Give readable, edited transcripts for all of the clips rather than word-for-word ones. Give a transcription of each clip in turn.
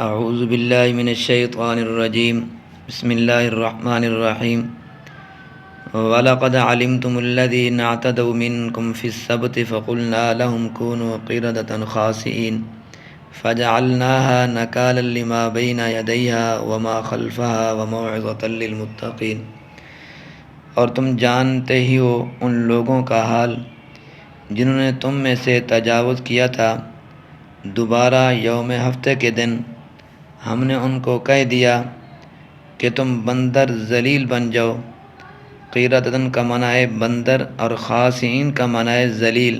اعوذ باللہ من الشیطان الرجیم بسم اللہ الرحمن الرحیم وَلَقَدْ عَلِمْتُمُ الَّذِينَ اعْتَدَوْا مِنْكُمْ فِي السَّبْتِ فَقُلْنَا لَهُمْ كُونُوا قِرَدَةً خَاسِئِينَ فَجَعَلْنَاهَا نَكَالًا لِمَا بَيْنَ يَدَيْهَا وَمَا خَلْفَهَا وَمَوْعِظَةً لِّلْمُتَّقِينَ۔ اور تم جانتے ہی ہو ان لوگوں کا حال جنہوں نے تم میں سے تجاوز کیا تھا۔ دوبارہ یوم ہفتے کے دن ہم نے ان کو کہہ دیا کہ تم بندر ذلیل بن جاؤ۔ قیرتن کا معنی ہے بندر اور خاسئین کا معنی ہے ذلیل۔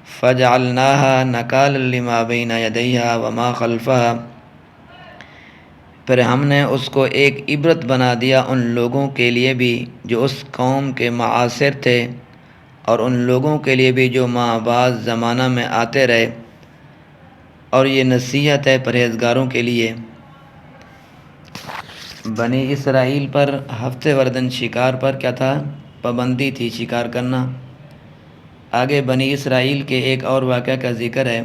فجعلناها نکالا لما بین یدیہا وما خلفہا، پھر ہم نے اس کو ایک عبرت بنا دیا ان لوگوں کے لیے بھی جو اس قوم کے معاصر تھے اور ان لوگوں کے لیے بھی جو بعد زمانہ میں آتے رہے، اور یہ نصیحت ہے پرہیزگاروں کے لیے۔ بنی اسرائیل پر ہفتے وردن شکار پر کیا تھا؟ پابندی تھی شکار کرنا۔ آگے بنی اسرائیل کے ایک اور واقعہ کا ذکر ہے۔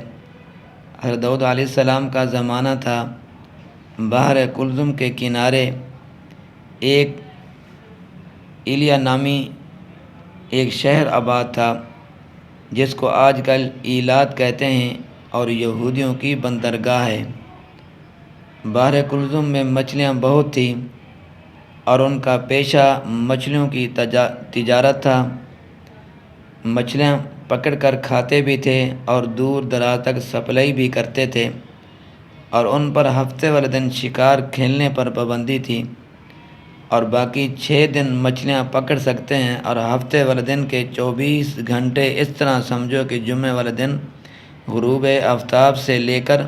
حضرت داؤد علیہ السلام کا زمانہ تھا۔ بحر کلثم کے کنارے ایک ایلیا نامی ایک شہر آباد تھا جس کو آج کل ایلات کہتے ہیں اور یہودیوں کی بندرگاہ ہے۔ بحر کلثم میں مچھلیاں بہت تھیں اور ان کا پیشہ مچھلیوں کی تجارت تھا۔ مچھلیاں پکڑ کر کھاتے بھی تھے اور دور دراز تک سپلائی بھی کرتے تھے، اور ان پر ہفتے والے دن شکار کھیلنے پر پابندی تھی، اور باقی 6 دن مچھلیاں پکڑ سکتے ہیں، اور ہفتے والے دن کے 24 گھنٹے اس طرح سمجھو کہ جمعے والے دن غروب آفتاب سے لے کر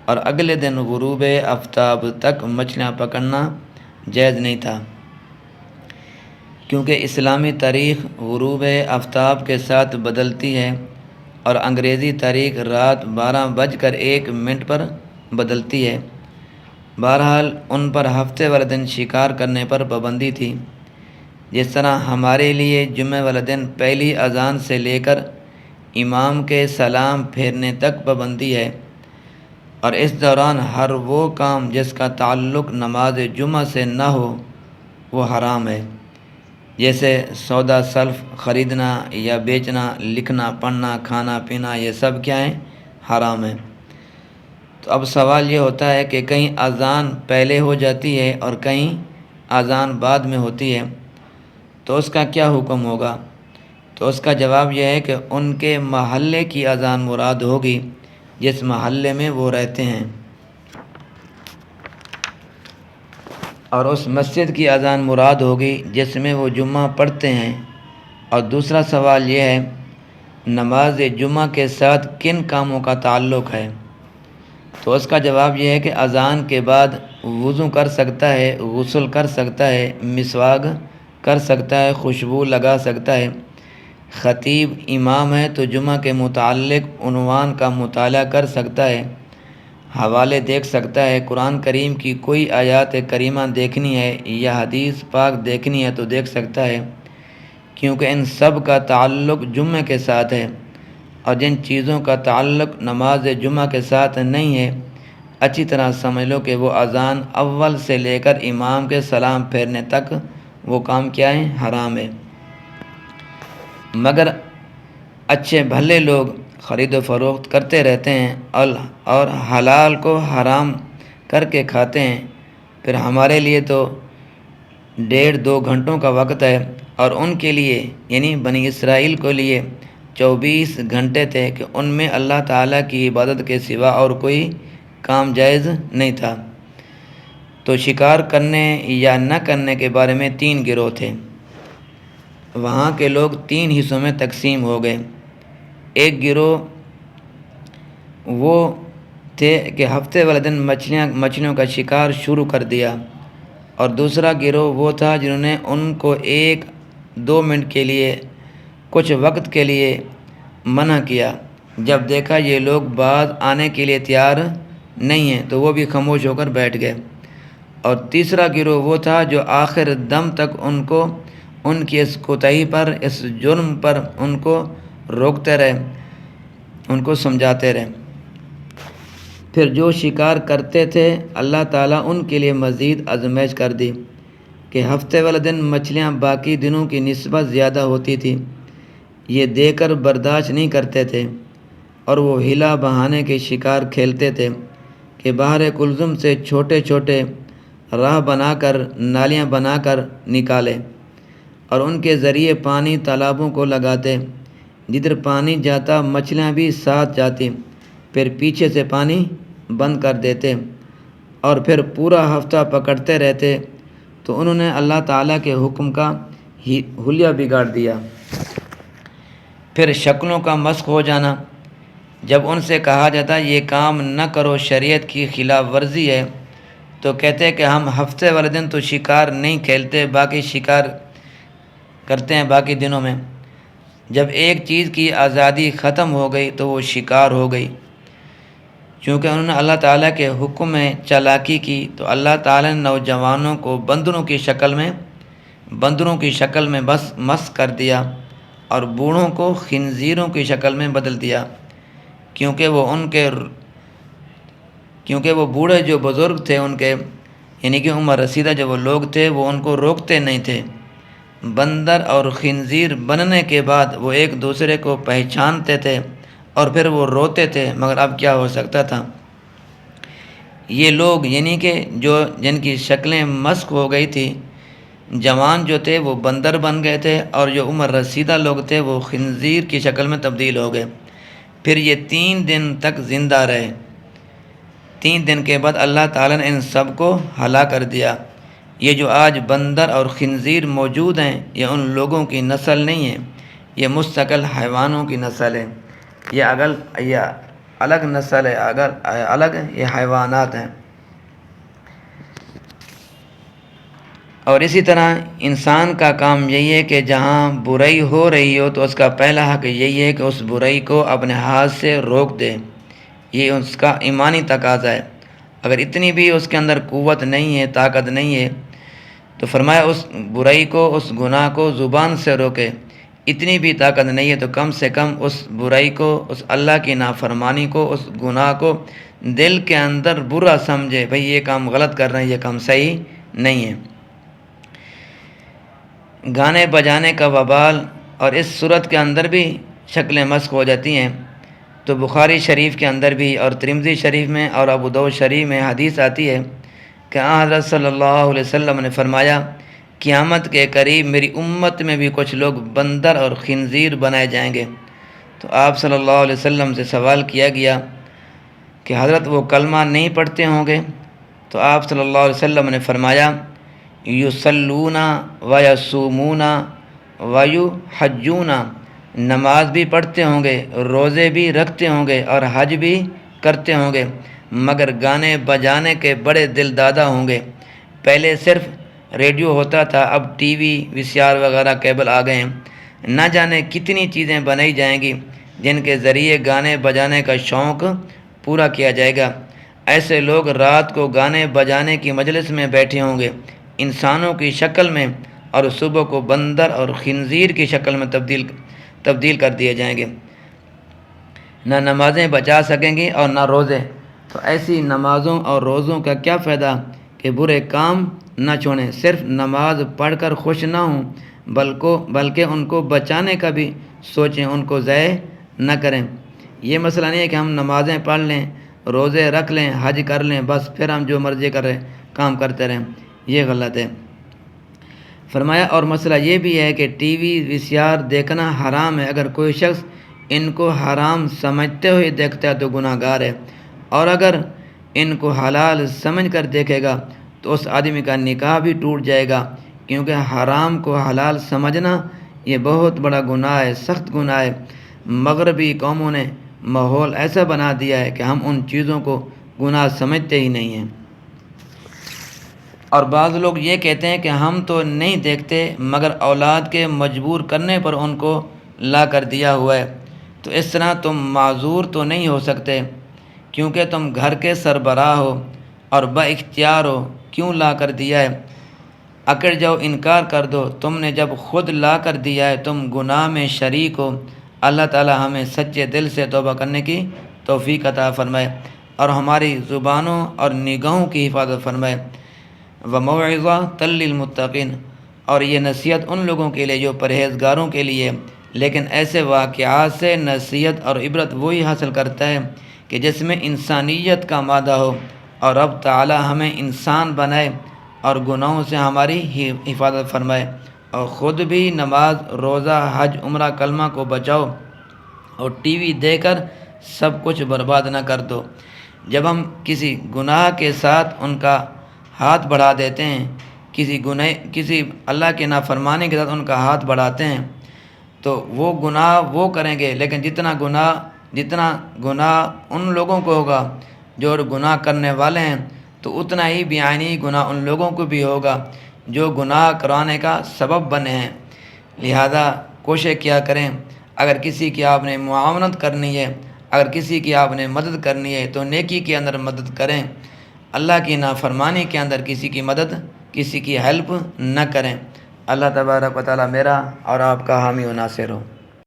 اور اگلے دن غروب آفتاب تک مچھلیاں پکڑنا جائز نہیں تھا، کیونکہ اسلامی تاریخ غروب آفتاب کے ساتھ بدلتی ہے اور انگریزی تاریخ رات 12:01 پر بدلتی ہے۔ بہرحال ان پر ہفتے والے دن شکار کرنے پر پابندی تھی، جس طرح ہمارے لیے جمعہ والے دن پہلی اذان سے لے کر امام کے سلام پھیرنے تک پابندی ہے، اور اس دوران ہر وہ کام جس کا تعلق نماز جمعہ سے نہ ہو وہ حرام ہے، جیسے سودا سلف خریدنا یا بیچنا، لکھنا پڑھنا، کھانا پینا، یہ سب کیا ہیں؟ حرام ہے۔ تو اب سوال یہ ہوتا ہے کہ کہیں اذان پہلے ہو جاتی ہے اور کہیں اذان بعد میں ہوتی ہے، تو اس کا کیا حکم ہوگا؟ تو اس کا جواب یہ ہے کہ ان کے محلے کی اذان مراد ہوگی جس محلے میں وہ رہتے ہیں، اور اس مسجد کی اذان مراد ہوگی جس میں وہ جمعہ پڑھتے ہیں۔ اور دوسرا سوال یہ ہے نماز جمعہ کے ساتھ کن کاموں کا تعلق ہے؟ تو اس کا جواب یہ ہے کہ اذان کے بعد وضو کر سکتا ہے، غسل کر سکتا ہے، مسواک کر سکتا ہے، خوشبو لگا سکتا ہے۔ خطیب امام ہے تو جمعہ کے متعلق عنوان کا مطالعہ کر سکتا ہے، حوالے دیکھ سکتا ہے، قرآن کریم کی کوئی آیات کریمہ دیکھنی ہے یا حدیث پاک دیکھنی ہے تو دیکھ سکتا ہے، کیونکہ ان سب کا تعلق جمعہ کے ساتھ ہے، اور جن چیزوں کا تعلق نماز جمعہ کے ساتھ نہیں ہے اچھی طرح سمجھ لو کہ وہ اذان اول سے لے کر امام کے سلام پھیرنے تک وہ کام کیا ہے؟ حرام ہے۔ مگر اچھے بھلے لوگ خرید و فروخت کرتے رہتے ہیں اور حلال کو حرام کر کے کھاتے ہیں، پھر ہمارے لیے تو 1.5-2 گھنٹوں کا وقت ہے، اور ان کے لیے یعنی بنی اسرائیل کے لیے 24 گھنٹے تھے کہ ان میں اللہ تعالیٰ کی عبادت کے سوا اور کوئی کام جائز نہیں تھا۔ تو شکار کرنے یا نہ کرنے کے بارے میں 3 گروہ تھے۔ وہاں کے لوگ 3 حصوں میں تقسیم ہو گئے۔ ایک گروہ وہ تھے کہ ہفتے والے دن مچھلیوں کا شکار شروع کر دیا، اور دوسرا گروہ وہ تھا جنہوں نے ان کو 1-2 منٹ کے لیے کچھ وقت کے لیے منع کیا۔ جب دیکھا یہ لوگ باز آنے کے لیے تیار نہیں ہیں تو وہ بھی خاموش ہو کر بیٹھ گئے، اور تیسرا گروہ وہ تھا جو آخر دم تک ان کی اس کوتاہی پر، اس جرم پر ان کو روکتے رہے، ان کو سمجھاتے رہے۔ پھر جو شکار کرتے تھے اللہ تعالیٰ ان کے لیے مزید آزمائش کر دی کہ ہفتے والے دن مچھلیاں باقی دنوں کی نسبت زیادہ ہوتی تھی۔ یہ دیکھ کر برداشت نہیں کرتے تھے اور وہ ہلا بہانے کے شکار کھیلتے تھے کہ بحر کلثم سے چھوٹے چھوٹے راہ بنا کر نالیاں بنا کر نکالے اور ان کے ذریعے پانی تالابوں کو لگاتے۔ جدھر پانی جاتا مچھلیاں بھی ساتھ جاتی، پھر پیچھے سے پانی بند کر دیتے اور پھر پورا ہفتہ پکڑتے رہتے۔ تو انہوں نے اللہ تعالیٰ کے حکم کا حلیہ بگاڑ دیا۔ پھر شکلوں کا مسخ ہو جانا، جب ان سے کہا جاتا یہ کام نہ کرو، شریعت کی خلاف ورزی ہے، تو کہتے کہ ہم ہفتے والے دن تو شکار نہیں کھیلتے، باقی شکار کرتے ہیں باقی دنوں میں۔ جب ایک چیز کی آزادی ختم ہو گئی تو وہ شکار ہو گئی۔ چونکہ انہوں نے اللہ تعالیٰ کے حکم میں چالاکی کی تو اللہ تعالیٰ نے نوجوانوں کو بندروں کی شکل میں بس مسخ کر دیا اور بوڑھوں کو خنزیروں کی شکل میں بدل دیا، کیونکہ وہ بوڑھے جو بزرگ تھے ان کے یعنی کہ عمر رسیدہ جو وہ لوگ تھے وہ ان کو روکتے نہیں تھے۔ بندر اور خنزیر بننے کے بعد وہ ایک دوسرے کو پہچانتے تھے اور پھر وہ روتے تھے، مگر اب کیا ہو سکتا تھا؟ یہ لوگ یعنی کہ جن کی شکلیں مسخ ہو گئی تھی، جوان جو تھے وہ بندر بن گئے تھے اور جو عمر رسیدہ لوگ تھے وہ خنزیر کی شکل میں تبدیل ہو گئے۔ پھر یہ 3 دن تک زندہ رہے۔ 3 دن کے بعد اللہ تعالیٰ نے ان سب کو ہلاک کر دیا۔ یہ جو آج بندر اور خنزیر موجود ہیں یہ ان لوگوں کی نسل نہیں ہے، یہ مستقل حیوانوں کی نسل ہے۔ یہ الگ نسل ہے، الگ یہ حیوانات ہیں۔ اور اسی طرح انسان کا کام یہی ہے کہ جہاں برائی ہو رہی ہو تو اس کا پہلا حق یہی ہے کہ اس برائی کو اپنے ہاتھ سے روک دے، یہ اس کا ایمانی تقاضا ہے۔ اگر اتنی بھی اس کے اندر قوت نہیں ہے، طاقت نہیں ہے، تو فرمایا اس برائی کو، اس گناہ کو زبان سے روکے۔ اتنی بھی طاقت نہیں ہے تو کم سے کم اس برائی کو، اس اللہ کی نافرمانی کو، اس گناہ کو دل کے اندر برا سمجھے، بھئی یہ کام غلط کر رہے ہیں، یہ کام صحیح نہیں ہے۔ گانے بجانے کا وبال اور اس صورت کے اندر بھی شکلیں مسخ ہو جاتی ہیں۔ تو بخاری شریف کے اندر بھی اور ترمذی شریف میں اور ابو داؤد شریف میں حدیث آتی ہے کہ حضرت صلی اللہ علیہ وسلم نے فرمایا قیامت کے قریب میری امت میں بھی کچھ لوگ بندر اور خنزیر بنائے جائیں گے۔ تو آپ صلی اللہ علیہ وسلم سے سوال کیا گیا کہ حضرت وہ کلمہ نہیں پڑھتے ہوں گے؟ تو آپ صلی اللہ علیہ وسلم نے فرمایا یصلون و یصومون و یحجون، نماز بھی پڑھتے ہوں گے، روزے بھی رکھتے ہوں گے اور حج بھی کرتے ہوں گے، مگر گانے بجانے کے بڑے دل دادا ہوں گے۔ پہلے صرف ریڈیو ہوتا تھا، اب ٹی وی، VCR وغیرہ کیبل آ گئے ہیں، نہ جانے کتنی چیزیں بنائی جائیں گی جن کے ذریعے گانے بجانے کا شوق پورا کیا جائے گا۔ ایسے لوگ رات کو گانے بجانے کی مجلس میں بیٹھے ہوں گے انسانوں کی شکل میں، اور صبح کو بندر اور خنزیر کی شکل میں تبدیل کر دیے جائیں گے۔ نہ نمازیں بچا سکیں گے اور نہ روزے۔ تو ایسی نمازوں اور روزوں کا کیا فائدہ کہ برے کام نہ چھوڑیں، صرف نماز پڑھ کر خوش نہ ہوں بلکہ ان کو بچانے کا بھی سوچیں، ان کو ضائع نہ کریں۔ یہ مسئلہ نہیں ہے کہ ہم نمازیں پڑھ لیں، روزے رکھ لیں، حج کر لیں، بس پھر ہم جو مرضی کام کرتے رہیں، یہ غلط ہے۔ فرمایا اور مسئلہ یہ بھی ہے کہ ٹی وی VCR دیکھنا حرام ہے، اگر کوئی شخص ان کو حرام سمجھتے ہوئے دیکھتا ہے تو گناہ گار ہے، اور اگر ان کو حلال سمجھ کر دیکھے گا تو اس آدمی کا نکاح بھی ٹوٹ جائے گا، کیونکہ حرام کو حلال سمجھنا یہ بہت بڑا گناہ ہے، سخت گناہ ہے۔ مغربی قوموں نے ماحول ایسا بنا دیا ہے کہ ہم ان چیزوں کو گناہ سمجھتے ہی نہیں ہیں۔ اور بعض لوگ یہ کہتے ہیں کہ ہم تو نہیں دیکھتے مگر اولاد کے مجبور کرنے پر ان کو لا کر دیا ہوا ہے، تو اس طرح تم معذور تو نہیں ہو سکتے، کیونکہ تم گھر کے سربراہ ہو اور با اختیار ہو، کیوں لا کر دیا ہے؟ اکڑ جاؤ، انکار کر دو، تم نے جب خود لا کر دیا ہے تم گناہ میں شریک ہو۔ اللہ تعالی ہمیں سچے دل سے توبہ کرنے کی توفیق عطا فرمائے۔ اور ہماری زبانوں اور نگاہوں کی حفاظت فرمائے۔ وموعظۃ للمتقین، اور یہ نصیحت ان لوگوں کے لیے جو پرہیزگاروں کے لیے، لیکن ایسے واقعات سے نصیحت اور عبرت وہی حاصل کرتا ہے کہ جس میں انسانیت کا مادہ ہو، اور رب تعالی ہمیں انسان بنائے اور گناہوں سے ہماری حفاظت فرمائے، اور خود بھی نماز، روزہ، حج، عمرہ، کلمہ کو بچاؤ، اور ٹی وی دے کر سب کچھ برباد نہ کر دو۔ جب ہم کسی گناہ کے ساتھ ان کا ہاتھ بڑھا دیتے ہیں، کسی اللہ کے نافرمانی کے ساتھ ان کا ہاتھ بڑھاتے ہیں، تو وہ گناہ وہ کریں گے، لیکن جتنا گناہ ان لوگوں کو ہوگا جو گناہ کرنے والے ہیں، تو اتنا ہی بیانی گناہ ان لوگوں کو بھی ہوگا جو گناہ کرانے کا سبب بنے ہیں۔ لہذا کوشش کیا کریں، اگر کسی کی آپ نے معاونت کرنی ہے، اگر کسی کی آپ نے مدد کرنی ہے تو نیکی کے اندر مدد کریں، اللہ کی نافرمانی کے اندر کسی کی مدد، کسی کی ہیلپ نہ کریں۔ اللہ تبارک و تعالی میرا اور آپ کا حامی و ناصر ہو۔